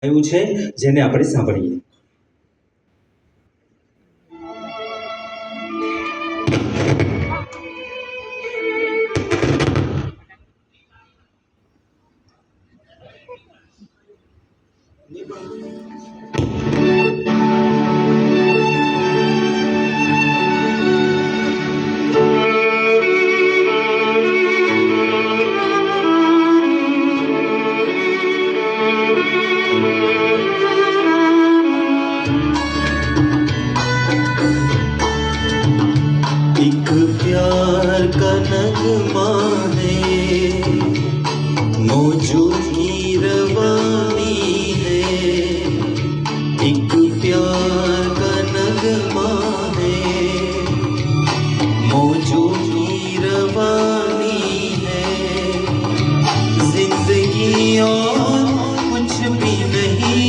આવ્યું છે જેને આપણે સાંભળીએ. एक प्यार का नगमा है, मौजों की रवानी है. एक प्यार का नगमा है, मौजों की रवानी है. जिंदगी और कुछ भी नहीं,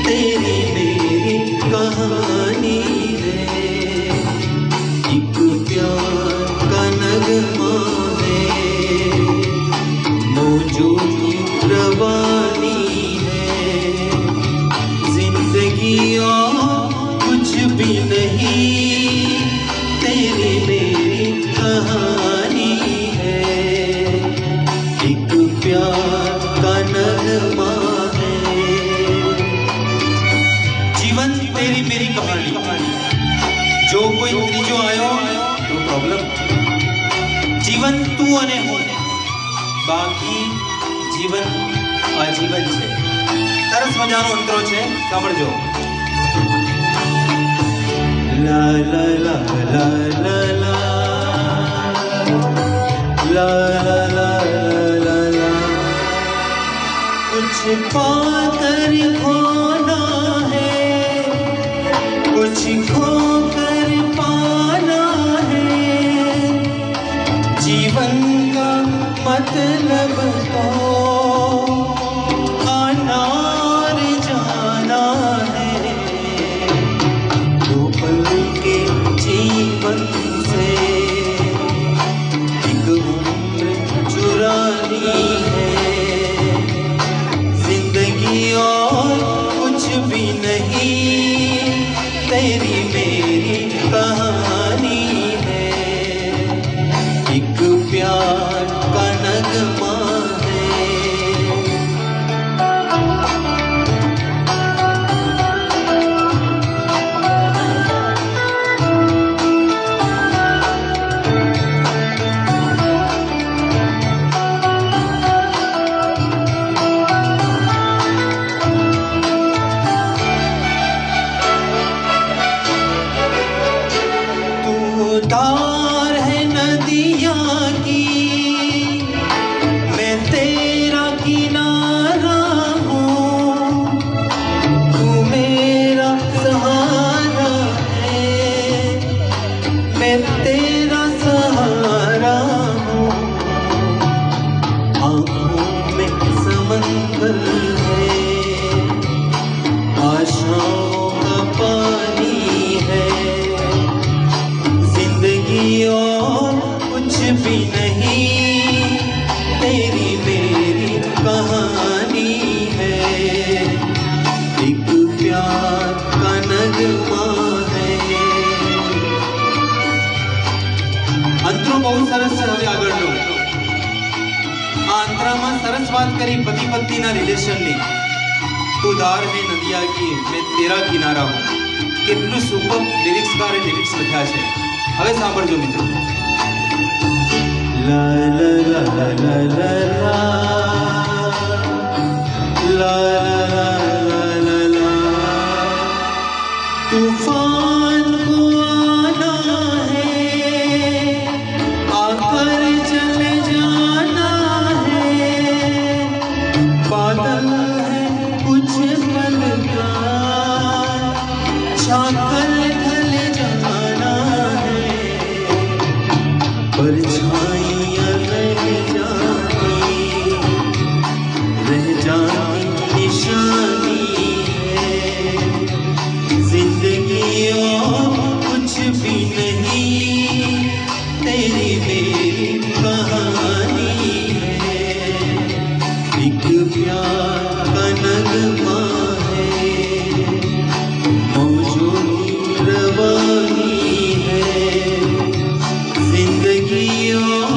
तेरी मेरी कहानी है. एक प्यार का नगमा है, मौजों की रवानी है. जिंदगी और कुछ भी नहीं, तेरी मेरी कहानी है. एक प्यार का नगमा है. जीवन तेरी मेरी कहानी. जो कोई ત્રીજો આવ્યો તો પ્રોબ્લેમ. જીવન તું અને હું, બાકી જીવન આજીવન છે. સરસ મજાનો અંતરો છે, સાંભળજો. લા લા લા લા લા લા ला ला ला ला ला. कुछ पाकर खोना है, कुछ खोकर पाना है. जीवन का मतलब तो आना और जाना है. दो पल के जीवन से एक उम्र चुरानी है. जिंदगी और कुछ भी नहीं, तेरी मेरी कहानी है. एक प्यार का नगमा है. तू धार है नदिया की, मैं तेरा किनारा हूँ. तू मेरा सहारा है, मैं तेरा सहारा हूँ. आँखों में समंदर है, आशाओं का पानी है. जिंदगी और कुछ भी नहीं, तेरी मेरी कहानी है. एक प्यार का नगमा है. અંતરો બહુ સરસ છે. હવે આગળનું આ અંતરામાં સરસ વાત કરી પતિ પત્નીના રિલેશનની. તું ધાર હે નદિયા की, मैं तेरा किनारा हूँ. કેટલું સુપર લિરિક્સકારે લિરિક્સ લખ્યા છે. હવે સાંભળજો મિત્રો. લા લા લા લા લા લા લા ला ला ला. तूफान को आना है, आकर चले जाना है. बादल है कुछ पल का, छाकर ढल जाना है. परछाइयाँ रह जाती निशानी है. जिंदगी और कुछ भी नहीं, तेरी मेरी कहानी है. एक प्यार का नगमा में है मौजों की रवानी है जिंदगी और